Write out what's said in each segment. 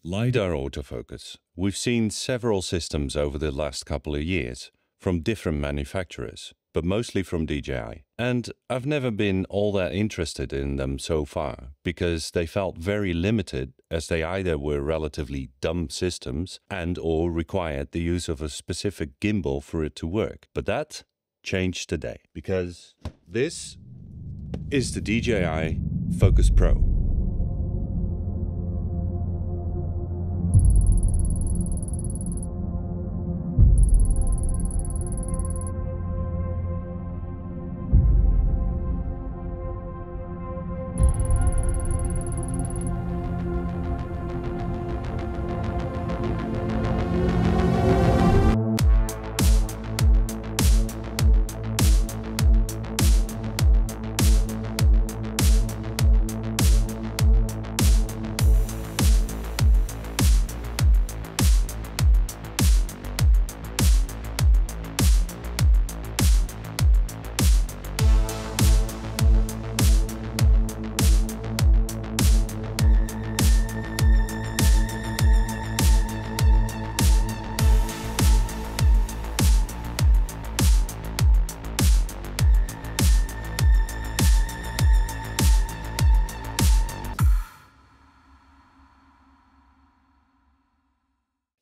LiDAR autofocus. We've seen several systems over the last couple of years from different manufacturers, but mostly from DJI. And I've never been all that interested in them so far because they felt very limited, as they either were relatively dumb systems and or required the use of a specific gimbal for it to work. But that changed today because this is the DJI Focus Pro.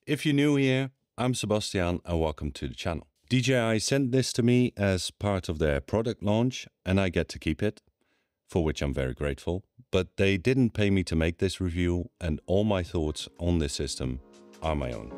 If you're new here, I'm Sebastian and welcome to the channel. DJI sent this to me as part of their product launch and I get to keep it, for which I'm very grateful. But they didn't pay me to make this review and all my thoughts on this system are my own.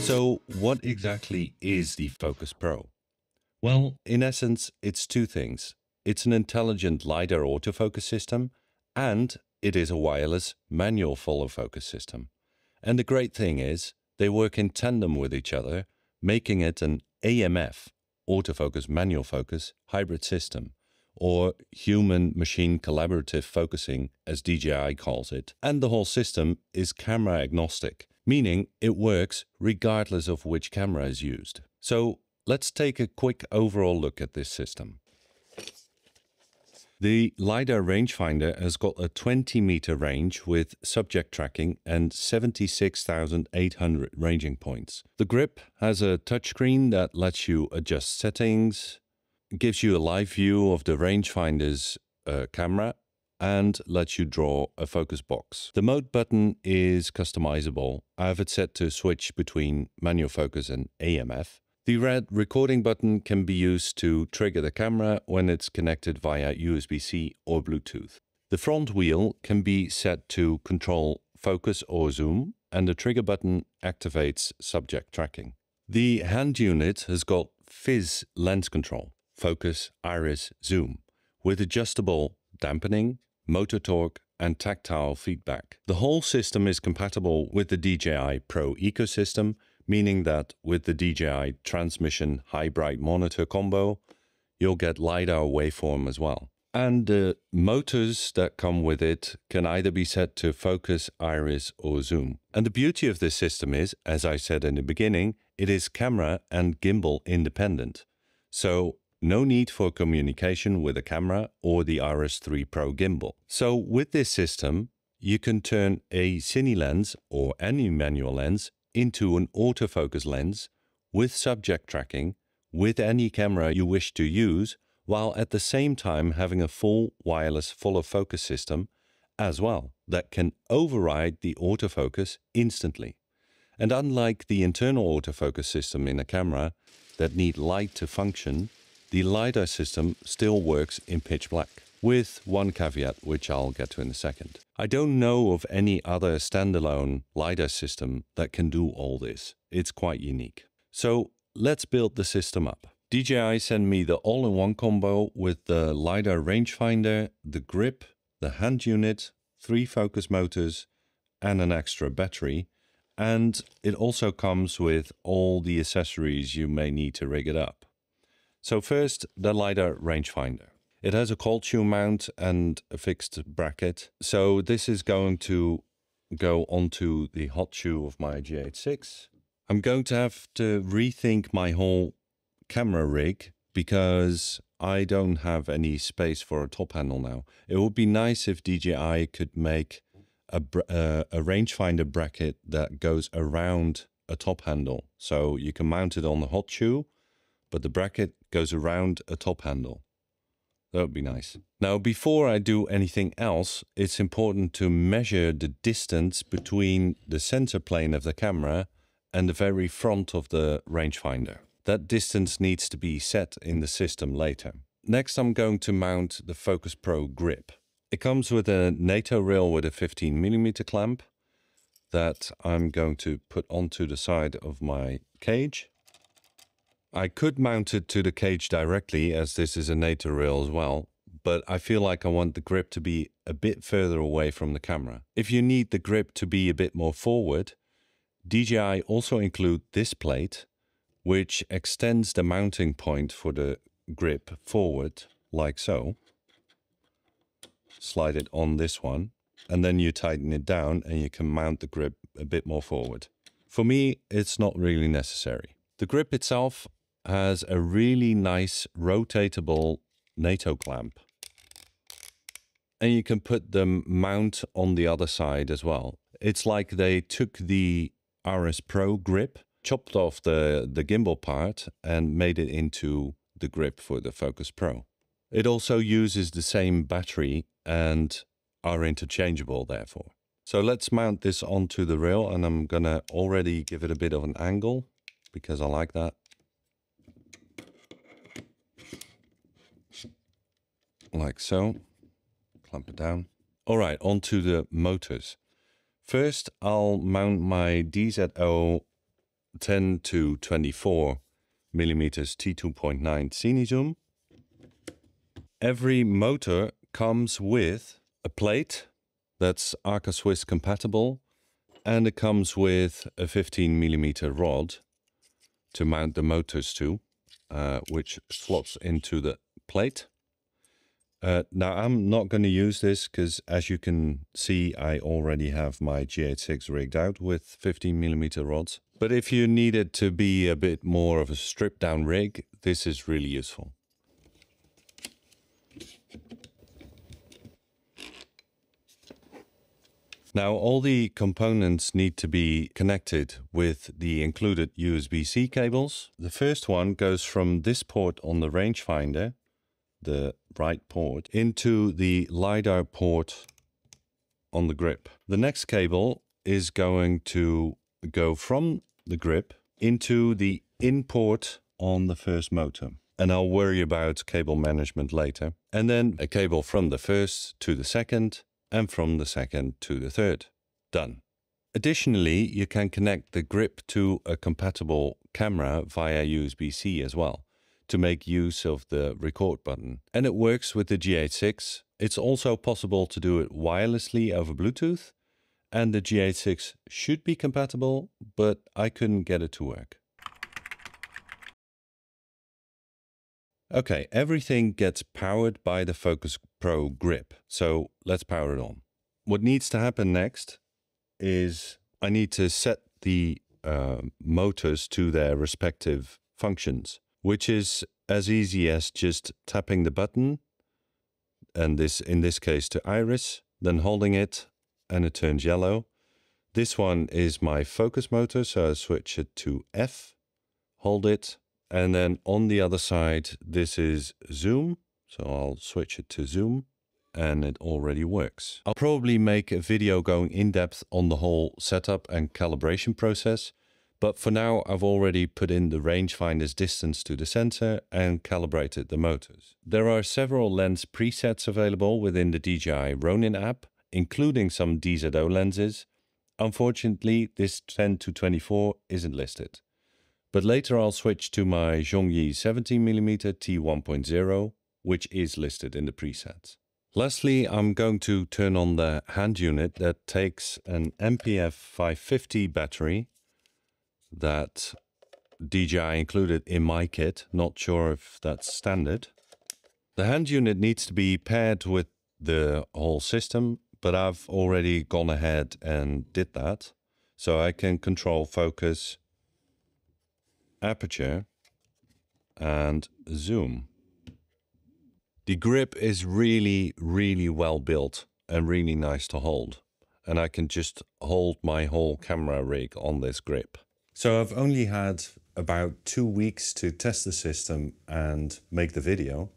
So what exactly is the Focus Pro? Well, in essence, it's two things. It's an intelligent LiDAR autofocus system and it is a wireless manual follow focus system. And the great thing is they work in tandem with each other, making it an AMF, autofocus manual focus hybrid system, or human-machine collaborative focusing as DJI calls it. And the whole system is camera agnostic, meaning it works regardless of which camera is used. So let's take a quick overall look at this system. The LiDAR rangefinder has got a 20-meter range with subject tracking and 76,800 ranging points. The grip has a touchscreen that lets you adjust settings, gives you a live view of the rangefinder's camera, and lets you draw a focus box. The mode button is customizable. I have it set to switch between manual focus and AMF. The red recording button can be used to trigger the camera when it's connected via USB-C or Bluetooth. The front wheel can be set to control focus or zoom, and the trigger button activates subject tracking. The hand unit has got fizz lens control, focus, iris, zoom, with adjustable dampening, motor torque, and tactile feedback. The whole system is compatible with the DJI Pro ecosystem, meaning that with the DJI transmission high bright monitor combo, you'll get LiDAR waveform as well. And the motors that come with it can either be set to focus, iris, or zoom. And the beauty of this system is, as I said in the beginning, it is camera and gimbal independent. So no need for communication with the camera or the RS3 Pro gimbal. So with this system, you can turn a Cine lens or any manual lens into an autofocus lens with subject tracking with any camera you wish to use, while at the same time having a full wireless follow focus system as well that can override the autofocus instantly. And unlike the internal autofocus system in a camera that need light to function, the LiDAR system still works in pitch black, with one caveat which I'll get to in a second. I don't know of any other standalone LiDAR system that can do all this. It's quite unique. So let's build the system up. DJI sent me the all-in-one combo with the LiDAR rangefinder, the grip, the hand unit, 3 focus motors, and an extra battery. And it also comes with all the accessories you may need to rig it up. So first, the LiDAR rangefinder. It has a cold shoe mount and a fixed bracket. So this is going to go onto the hot shoe of my GH6. I'm going to have to rethink my whole camera rig because I don't have any space for a top handle now. It would be nice if DJI could make a rangefinder bracket that goes around a top handle. So you can mount it on the hot shoe, but the bracket goes around a top handle. That would be nice. Now, before I do anything else, it's important to measure the distance between the sensor plane of the camera and the very front of the rangefinder. That distance needs to be set in the system later. Next, I'm going to mount the Focus Pro grip. It comes with a NATO rail with a 15mm clamp that I'm going to put onto the side of my cage. I could mount it to the cage directly, as this is a NATO rail as well, but I feel like I want the grip to be a bit further away from the camera. If you need the grip to be a bit more forward, DJI also include this plate, which extends the mounting point for the grip forward, like so. Slide it on this one, and then you tighten it down and you can mount the grip a bit more forward. For me, it's not really necessary. The grip itself has a really nice rotatable NATO clamp. And you can put the mount on the other side as well. It's like they took the RS Pro grip, chopped off the gimbal part and made it into the grip for the Focus Pro. It also uses the same battery and are interchangeable therefore. So let's mount this onto the rail, and I'm gonna already give it a bit of an angle because I like that. Like so. Clamp it down. All right, onto the motors. First, I'll mount my DZO 10 to 24 millimeters t2.9 CineZoom. Every motor comes with a plate that's Arca Swiss compatible, and it comes with a 15mm rod to mount the motors to, which slots into the plate. Now I'm not going to use this because, as you can see, I already have my GH6 rigged out with 15mm rods. But if you need it to be a bit more of a stripped down rig, this is really useful. Now all the components need to be connected with the included USB-C cables. The first one goes from this port on the rangefinder, the right port, into the LiDAR port on the grip. The next cable is going to go from the grip into the in port on the first motor. And I'll worry about cable management later. And then a cable from the first to the second, and from the second to the third. Done. Additionally, you can connect the grip to a compatible camera via USB-C as well, to make use of the record button. And it works with the GH6. It's also possible to do it wirelessly over Bluetooth, and the GH6 should be compatible, but I couldn't get it to work. Okay, everything gets powered by the Focus Pro grip, so let's power it on. What needs to happen next is I need to set the motors to their respective functions, which is as easy as just tapping the button, and this, in this case, to iris, then holding it, and it turns yellow. This one is my focus motor, so I switch it to F, hold it, and then on the other side, this is zoom, so I'll switch it to zoom, and it already works. I'll probably make a video going in depth on the whole setup and calibration process, but for now I've already put in the rangefinder's distance to the sensor and calibrated the motors. There are several lens presets available within the DJI Ronin app, including some DZO lenses. Unfortunately, this 10-24 isn't listed. But later I'll switch to my Zhongyi 17mm t1.0, which is listed in the presets. Lastly, I'm going to turn on the hand unit that takes an MPF 550 battery that DJI included in my kit. Not sure if that's standard. The hand unit needs to be paired with the whole system, but I've already gone ahead and did that. So I can control focus, aperture, and zoom. The grip is really well built and really nice to hold. And I can just hold my whole camera rig on this grip. So I've only had about 2 weeks to test the system and make the video.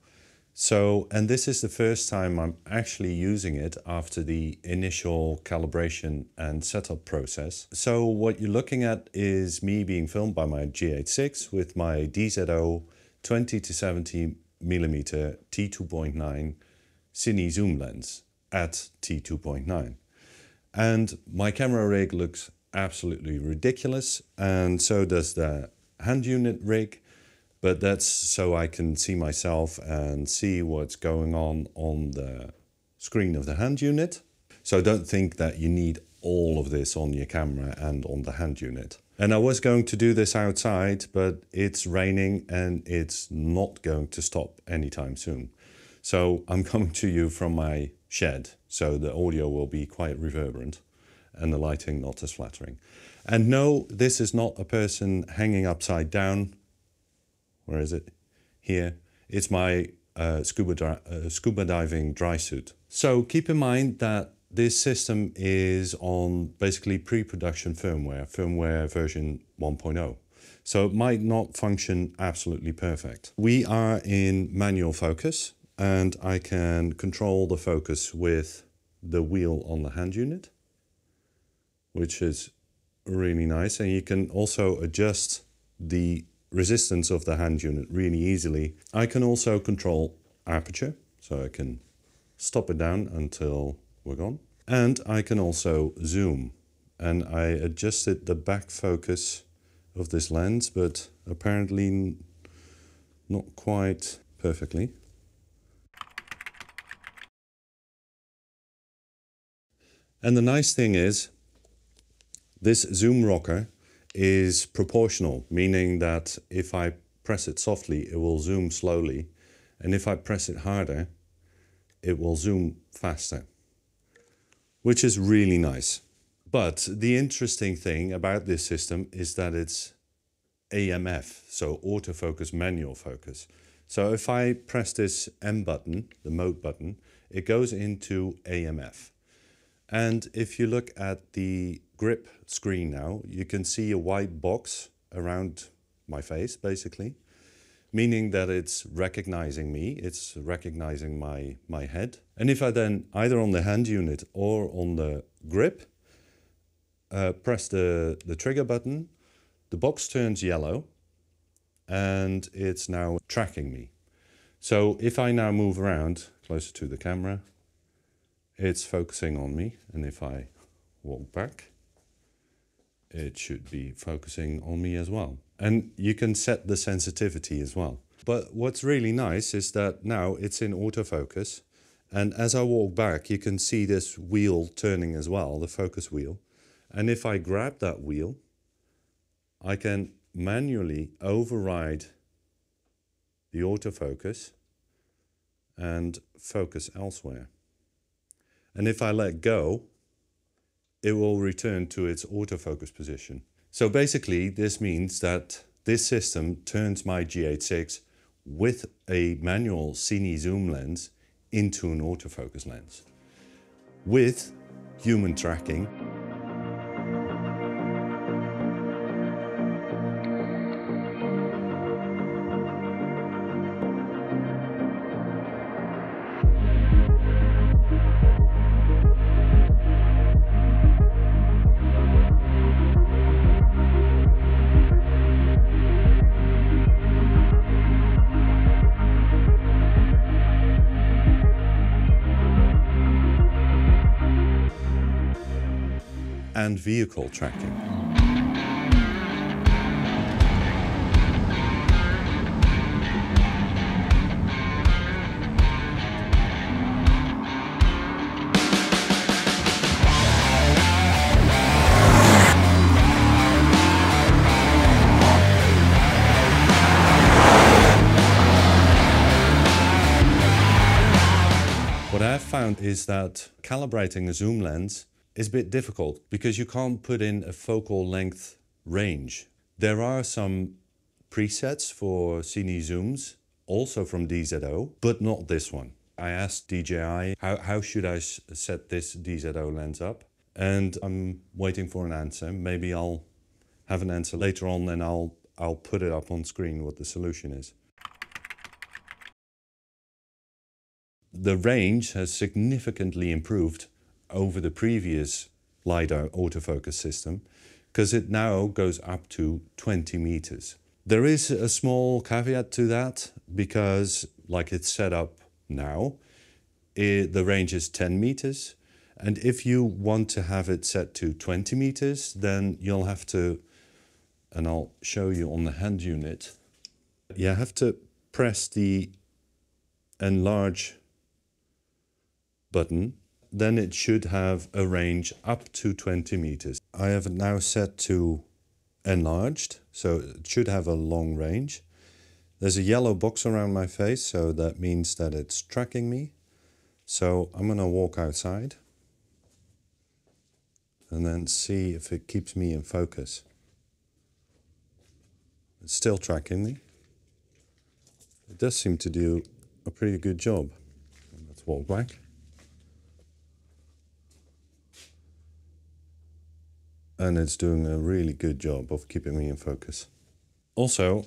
And this is the first time I'm actually using it after the initial calibration and setup process. So what you're looking at is me being filmed by my GH6 with my DZO 20-70mm t2.9 CineZoom lens at t2.9. And my camera rig looks absolutely ridiculous, and so does the hand unit rig, but that's so I can see myself and see what's going on the screen of the hand unit. So don't think that you need all of this on your camera and on the hand unit. And I was going to do this outside, but it's raining and it's not going to stop anytime soon. So I'm coming to you from my shed, so the audio will be quite reverberant and the lighting not as flattering. And no, this is not a person hanging upside down. Where is it? Here. It's my scuba diving dry suit. So keep in mind that this system is on basically pre-production firmware version 1.0. So it might not function absolutely perfect. We are in manual focus, and I can control the focus with the wheel on the hand unit, which is really nice. And you can also adjust the resistance of the hand unit really easily. I can also control aperture, so I can stop it down until we're gone. And I can also zoom. And I adjusted the back focus of this lens, but apparently not quite perfectly. And the nice thing is, this zoom rocker is proportional, meaning that if I press it softly, it will zoom slowly. And if I press it harder, it will zoom faster, which is really nice. But the interesting thing about this system is that it's AMF, so autofocus manual focus. So if I press this M button, the mode button, it goes into AMF. And if you look at the grip screen now, you can see a white box around my face, basically, meaning that it's recognizing me, it's recognizing my head. And if I then, either on the hand unit or on the grip, press the trigger button, the box turns yellow, and it's now tracking me. So if I now move around closer to the camera, it's focusing on me, and if I walk back, it should be focusing on me as well. And you can set the sensitivity as well. But what's really nice is that now it's in autofocus, and as I walk back, you can see this wheel turning as well, the focus wheel. And if I grab that wheel, I can manually override the autofocus and focus elsewhere. And if I let go, it will return to its autofocus position. So basically, this means that this system turns my GH6 with a manual CineZoom lens into an autofocus lens with human tracking. and vehicle tracking. What I've found is that calibrating a zoom lens is a bit difficult because you can't put in a focal length range. There are some presets for CineZooms, also from DZO, but not this one. I asked DJI, how should I set this DZO lens up? And I'm waiting for an answer. Maybe I'll have an answer later on and I'll put it up on screen what the solution is. The range has significantly improved over the previous LiDAR autofocus system because it now goes up to 20 meters. There is a small caveat to that because, like it's set up now, the range is 10 meters. And if you want to have it set to 20 meters, then you'll have to, and I'll show you on the hand unit, you have to press the enlarge button, then it should have a range up to 20 meters. I have it now set to enlarged, so it should have a long range. There's a yellow box around my face, so that means that it's tracking me. So I'm gonna walk outside and then see if it keeps me in focus. It's still tracking me. It does seem to do a pretty good job. Let's walk back. And it's doing a really good job of keeping me in focus. Also,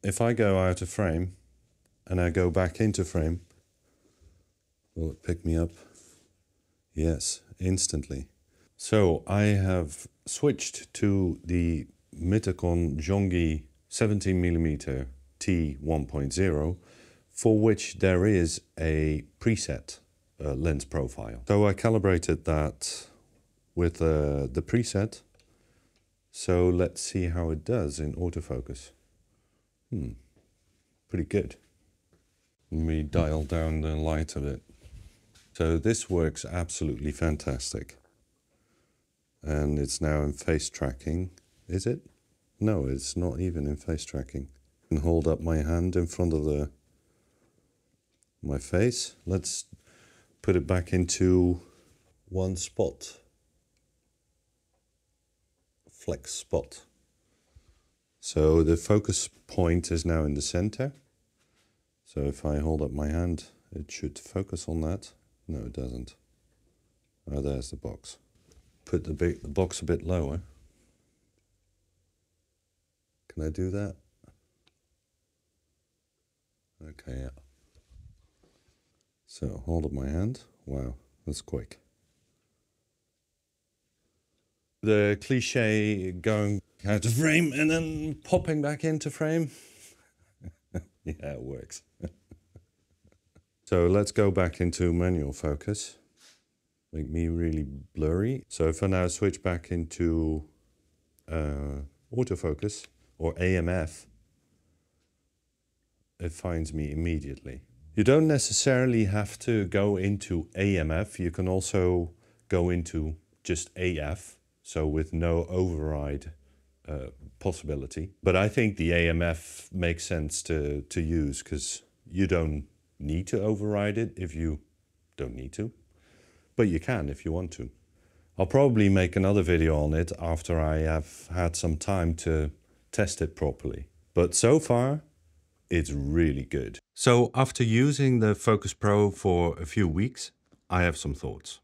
if I go out of frame and I go back into frame, will it pick me up? Yes, instantly. So I have switched to the Mitakon Zhongyi 17mm T1.0, for which there is a preset lens profile. So I calibrated that with the preset. So let's see how it does in autofocus. Pretty good. Let me dial down the light a bit. So this works absolutely fantastic. And it's now in face tracking. Is it? No, it's not even in face tracking. I can hold up my hand in front of my face. Let's put it back into one spot. Flex spot. So the focus point is now in the center. So if I hold up my hand, it should focus on that. No, it doesn't. Oh, there's the box. Put the box a bit lower. Can I do that? Okay, yeah. So hold up my hand. Wow, that's quick. The cliche going out of frame and then popping back into frame. Yeah, it works. So let's go back into manual focus. Make me really blurry. So if I now switch back into autofocus or AMF, it finds me immediately. You don't necessarily have to go into AMF. You can also go into just AF. So with no override possibility. But I think the AMF makes sense to use because you don't need to override it if you don't need to. But you can if you want to. I'll probably make another video on it after I have had some time to test it properly. But so far, it's really good. So after using the Focus Pro for a few weeks, I have some thoughts.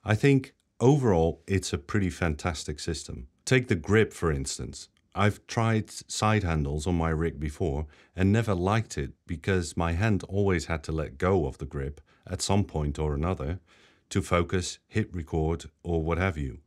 I think overall, it's a pretty fantastic system. Take the grip, for instance. I've tried side handles on my rig before and never liked it because my hand always had to let go of the grip at some point or another to focus, hit record, or what have you.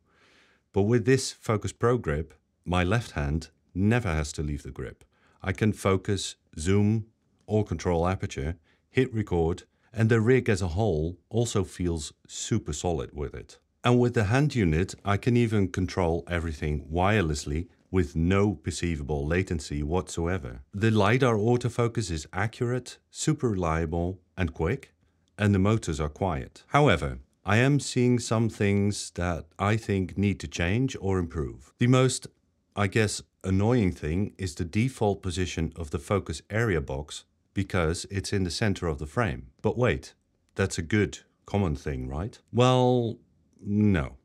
But with this Focus Pro grip, my left hand never has to leave the grip. I can focus, zoom, or control aperture, hit record, and the rig as a whole also feels super solid with it. And with the hand unit, I can even control everything wirelessly with no perceivable latency whatsoever. The LiDAR autofocus is accurate, super reliable and quick, and the motors are quiet. However, I am seeing some things that I think need to change or improve. The most, I guess, annoying thing is the default position of the focus area box because it's in the center of the frame. But wait, that's a good, common thing, right? Well, no.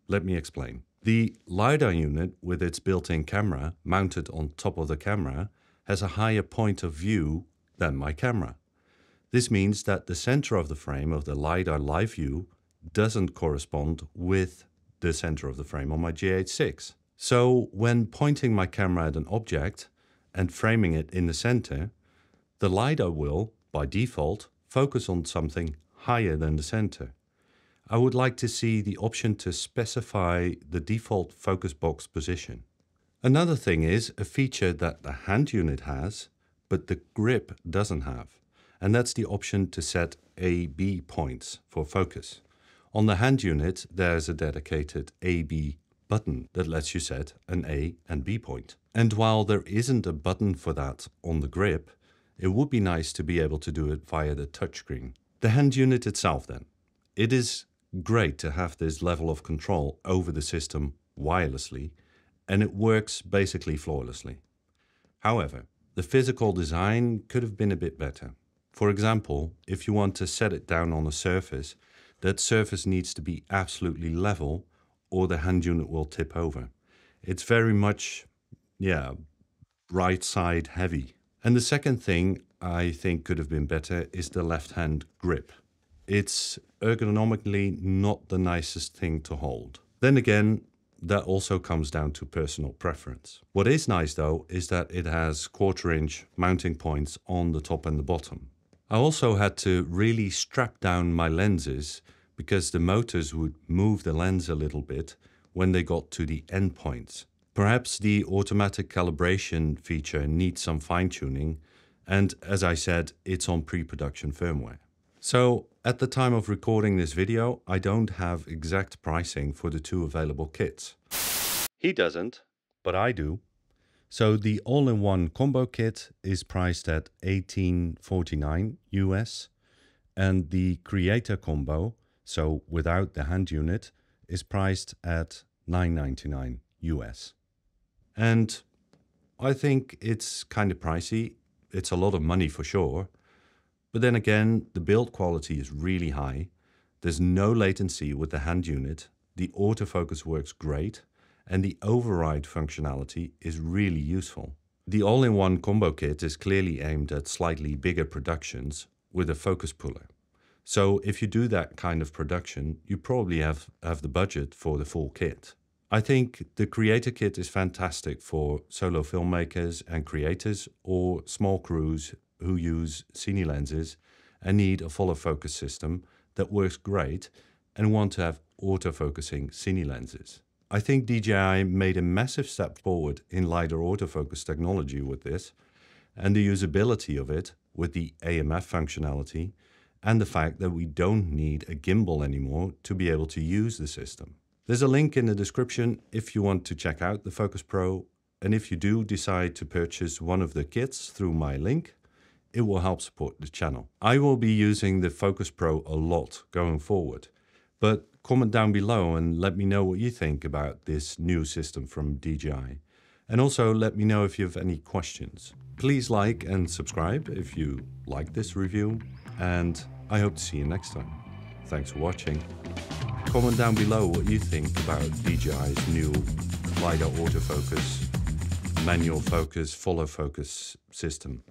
Let me explain. The LiDAR unit with its built-in camera mounted on top of the camera has a higher point of view than my camera. This means that the center of the frame of the LiDAR live view doesn't correspond with the center of the frame on my GH6. So when pointing my camera at an object and framing it in the center, the LiDAR will, by default, focus on something higher than the center. I would like to see the option to specify the default focus box position. Another thing is a feature that the hand unit has, but the grip doesn't have, and that's the option to set A/B points for focus. On the hand unit, there's a dedicated A/B button that lets you set an A and B point. And while there isn't a button for that on the grip, it would be nice to be able to do it via the touchscreen. The hand unit itself then. It is great to have this level of control over the system wirelessly, and it works basically flawlessly. However, the physical design could have been a bit better. For example, if you want to set it down on a surface, that surface needs to be absolutely level or the hand unit will tip over. It's very much, right side heavy. And the second thing I think could have been better is the left hand grip. It's ergonomically not the nicest thing to hold. Then again, that also comes down to personal preference. What is nice though is that it has 1/4-inch mounting points on the top and the bottom. I also had to really strap down my lenses because the motors would move the lens a little bit when they got to the end points. Perhaps the automatic calibration feature needs some fine-tuning, and as I said, it's on pre-production firmware. So at the time of recording this video, I don't have exact pricing for the two available kits. He doesn't, but I do. So the all-in-one combo kit is priced at $1849 US, and the creator combo, so without the hand unit, is priced at $999 US. And I think it's kind of pricey. It's a lot of money for sure. But then again, the build quality is really high. There's no latency with the hand unit. The autofocus works great. And the override functionality is really useful. The all-in-one combo kit is clearly aimed at slightly bigger productions with a focus puller. So if you do that kind of production, you probably have the budget for the full kit. I think the creator kit is fantastic for solo filmmakers and creators or small crews who use Cine lenses and need a follow focus system that works great and want to have autofocusing Cine lenses. I think DJI made a massive step forward in LiDAR autofocus technology with this, and the usability of it with the AMF functionality and the fact that we don't need a gimbal anymore to be able to use the system. There's a link in the description if you want to check out the Focus Pro, and if you do decide to purchase one of the kits through my link, it will help support the channel. I will be using the Focus Pro a lot going forward, but comment down below and let me know what you think about this new system from DJI. And also let me know if you have any questions. Please like and subscribe if you like this review, and I hope to see you next time. Thanks for watching. Comment down below what you think about DJI's new LiDAR autofocus, manual focus, follow focus system.